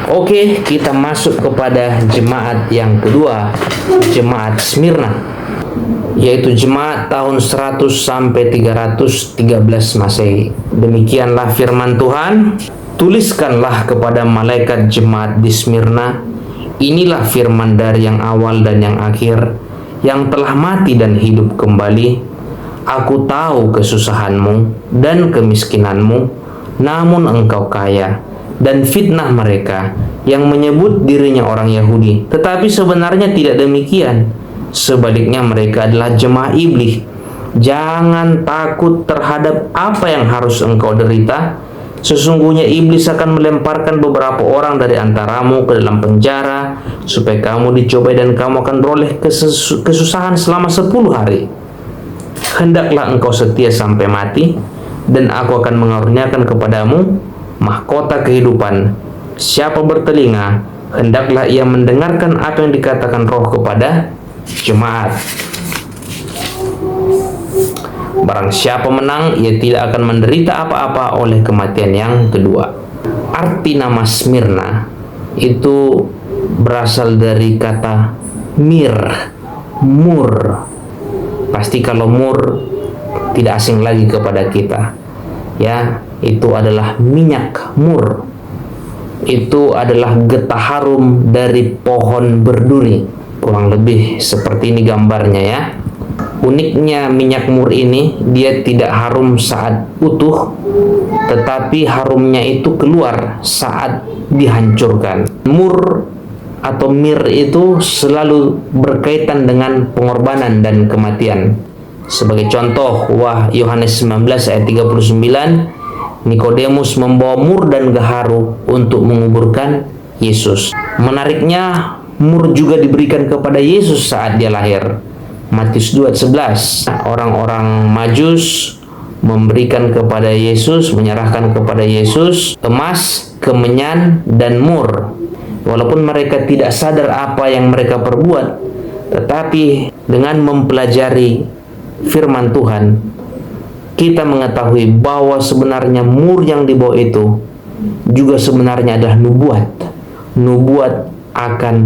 Oke, kita masuk kepada jemaat yang kedua, jemaat Smyrna, yaitu jemaat tahun 100 sampai 313 Masehi. Demikianlah firman Tuhan. Tuliskanlah kepada malaikat jemaat di Smyrna, inilah firman dari yang awal dan yang akhir, yang telah mati dan hidup kembali. Aku tahu kesusahanmu dan kemiskinanmu, namun engkau kaya, dan fitnah mereka yang menyebut dirinya orang Yahudi, tetapi sebenarnya tidak demikian. Sebaliknya mereka adalah jemaah iblis. Jangan takut terhadap apa yang harus engkau derita. Sesungguhnya iblis akan melemparkan beberapa orang dari antaramu ke dalam penjara, supaya kamu dicobai dan kamu akan beroleh kesusahan selama 10 hari. Hendaklah engkau setia sampai mati, dan aku akan mengaruniakan kepadamu mahkota kehidupan. Siapa bertelinga, hendaklah ia mendengarkan apa yang dikatakan Roh kepada jemaat. Barang siapa menang, ia tidak akan menderita apa-apa oleh kematian yang kedua. Arti nama Smyrna itu berasal dari kata mir, mur. Pasti kalau mur tidak asing lagi kepada kita. Ya, itu adalah minyak mur. Itu adalah getah harum dari pohon berduri. Kurang lebih seperti ini gambarnya ya. Uniknya minyak mur ini, dia tidak harum saat utuh, tetapi harumnya itu keluar saat dihancurkan. Mur atau mir itu selalu berkaitan dengan pengorbanan dan kematian. Sebagai contoh, Yohanes 19 ayat 39, Nikodemus membawa mur dan gaharu untuk menguburkan Yesus. Menariknya, mur juga diberikan kepada Yesus saat dia lahir. Matius 2 ayat 11, orang-orang Majus memberikan kepada Yesus, menyerahkan kepada Yesus emas, kemenyan, dan mur. Walaupun mereka tidak sadar apa yang mereka perbuat, tetapi dengan mempelajari firman Tuhan, kita mengetahui bahwa sebenarnya mur yang dibawa itu juga sebenarnya adalah nubuat akan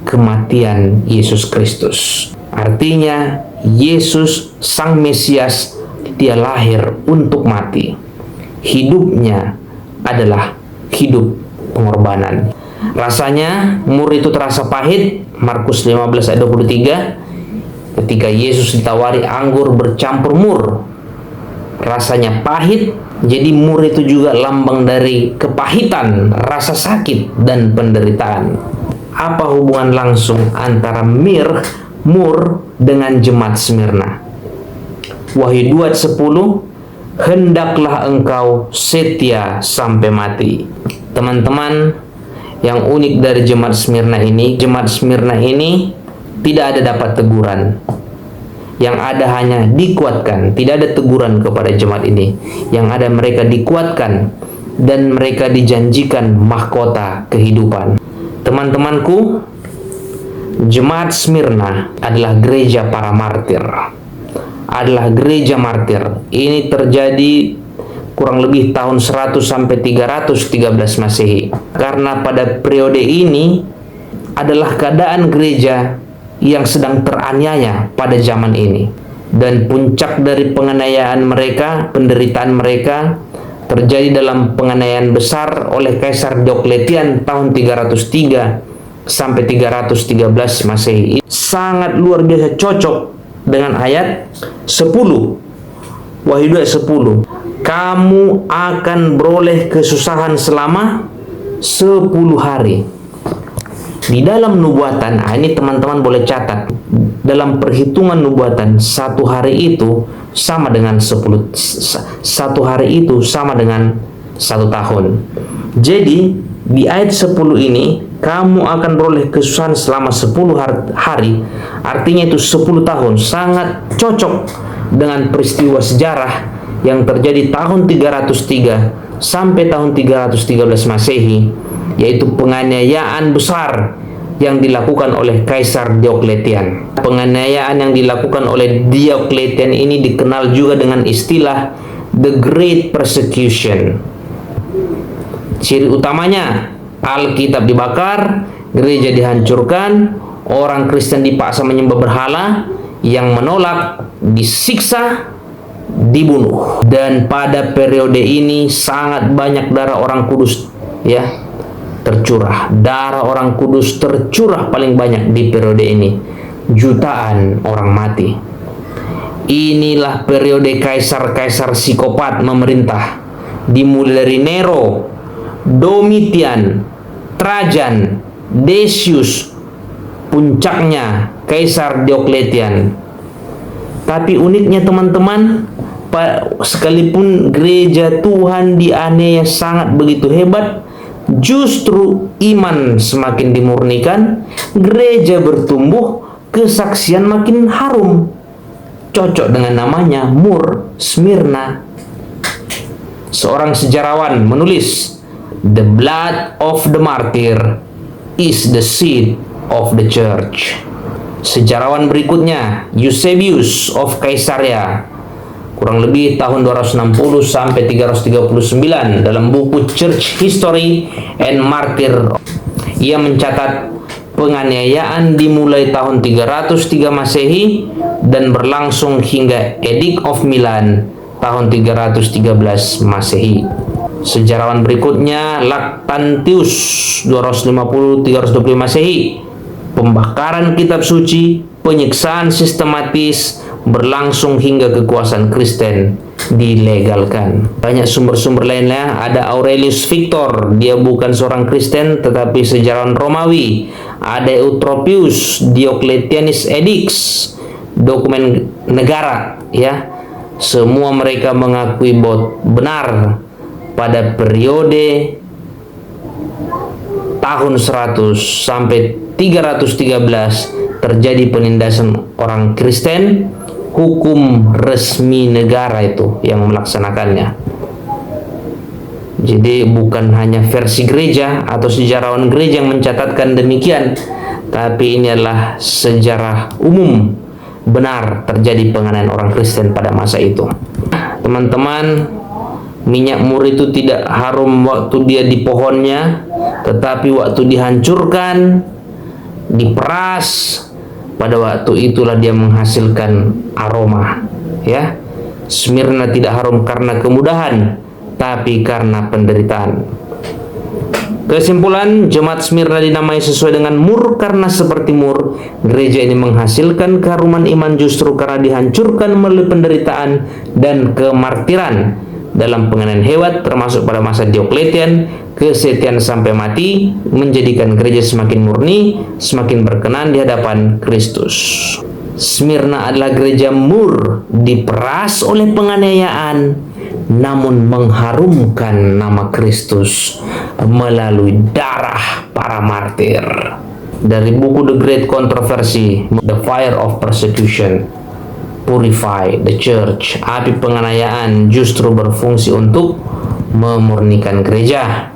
kematian Yesus Kristus. Artinya Yesus Sang Mesias, dia lahir untuk mati. Hidupnya adalah hidup pengorbanan. Rasanya mur itu terasa pahit. Markus 15 ayat 23, ketika Yesus ditawari anggur bercampur mur, rasanya pahit. Jadi mur itu juga lambang dari kepahitan, rasa sakit, dan penderitaan. Apa hubungan langsung antara mur dengan jemaat Smyrna? Wahyu 2 ayat 10, hendaklah engkau setia sampai mati. Teman-teman, yang unik dari jemaat Smyrna ini tidak ada dapat teguran. Yang ada hanya dikuatkan. Tidak ada teguran kepada jemaat ini. Yang ada mereka dikuatkan dan mereka dijanjikan mahkota kehidupan. Teman-temanku, jemaat Smyrna adalah gereja para martir. Adalah gereja martir. Ini terjadi kurang lebih tahun 100 sampai 313 Masehi. Karena pada periode ini adalah keadaan gereja yang sedang teraniaya pada zaman ini. Dan puncak dari penganiayaan mereka, penderitaan mereka, terjadi dalam penganiayaan besar oleh Kaisar Diokletian tahun 303 sampai 313 Masehi. Sangat luar biasa cocok dengan ayat 10. Wahyu 2 ayat 10. Kamu akan beroleh kesusahan selama 10 hari. Di dalam nubuatan, ini teman-teman boleh catat, dalam perhitungan nubuatan, satu hari itu sama dengan 10, satu hari itu sama dengan 1 tahun. Jadi di ayat 10 ini, kamu akan beroleh kesusahan selama 10 hari, artinya itu 10 tahun. Sangat cocok dengan peristiwa sejarah yang terjadi tahun 303 sampai tahun 313 Masehi, yaitu penganiayaan besar yang dilakukan oleh Kaisar Diokletian. Penganiayaan yang dilakukan oleh Diokletian ini dikenal juga dengan istilah The Great Persecution. Ciri utamanya Alkitab dibakar, gereja dihancurkan, orang Kristen dipaksa menyembah berhala, yang menolak disiksa, dibunuh. Dan pada periode ini sangat banyak darah orang kudus ya tercurah. Darah orang kudus tercurah paling banyak di periode ini. Jutaan orang mati. Inilah periode kaisar-kaisar psikopat memerintah. Dimulai dari Nero, Domitian, Trajan, Decius, puncaknya Kaisar Diocletian. Tapi uniknya teman-teman, sekalipun gereja Tuhan dianiaya sangat begitu hebat, justru iman semakin dimurnikan, gereja bertumbuh, kesaksian makin harum. Cocok dengan namanya Mur Smyrna. Seorang sejarawan menulis, "The blood of the martyr is the seed of the church." Sejarawan berikutnya, Eusebius of Caesarea, kurang lebih tahun 260 sampai 339, dalam buku Church History and Martyr, ia mencatat penganiayaan dimulai tahun 303 Masehi dan berlangsung hingga Edict of Milan tahun 313 Masehi. Sejarawan berikutnya, Lactantius 250-320 Masehi. Pembakaran kitab suci, penyiksaan sistematis berlangsung hingga kekuasaan Kristen dilegalkan. Banyak sumber-sumber lainnya. Ada Aurelius Victor, dia bukan seorang Kristen tetapi sejarawan Romawi. Ada Eutropius, Diocletianus Edicts, dokumen negara ya. Semua mereka mengakui bahwa benar pada periode tahun 100 sampai 313 terjadi penindasan orang Kristen. Hukum resmi negara itu yang melaksanakannya. Jadi bukan hanya versi gereja atau sejarawan gereja yang mencatatkan demikian, tapi ini adalah sejarah umum. Benar terjadi penganiayaan orang Kristen pada masa itu. Teman-teman, minyak mur itu tidak harum waktu dia di pohonnya, tetapi waktu dihancurkan, diperas, pada waktu itulah dia menghasilkan aroma ya. Smyrna tidak harum karena kemudahan, tapi karena penderitaan. Kesimpulan, jemaat Smyrna dinamai sesuai dengan mur karena seperti mur. Gereja ini menghasilkan keharuman iman justru karena dihancurkan melalui penderitaan dan kemartiran. Dalam penganiayaan hebat termasuk pada masa Diocletian, kesetiaan sampai mati menjadikan gereja semakin murni, semakin berkenan di hadapan Kristus. Smyrna adalah gereja mur, diperas oleh penganiayaan, namun mengharumkan nama Kristus melalui darah para martir. Dari buku The Great Controversy, The Fire of Persecution, Purify the Church. Api penganiayaan justru berfungsi untuk memurnikan gereja.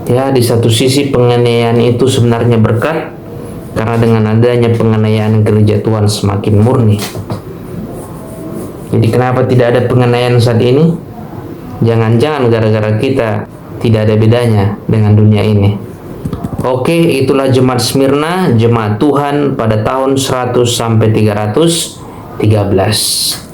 Ya, di satu sisi penganiayaan itu sebenarnya berkat, karena dengan adanya penganiayaan gereja Tuhan semakin murni. Jadi kenapa tidak ada penganiayaan saat ini? Jangan-jangan gara-gara kita tidak ada bedanya dengan dunia ini. Oke, itulah jemaat Smyrna, jemaat Tuhan pada tahun 100 sampai 313.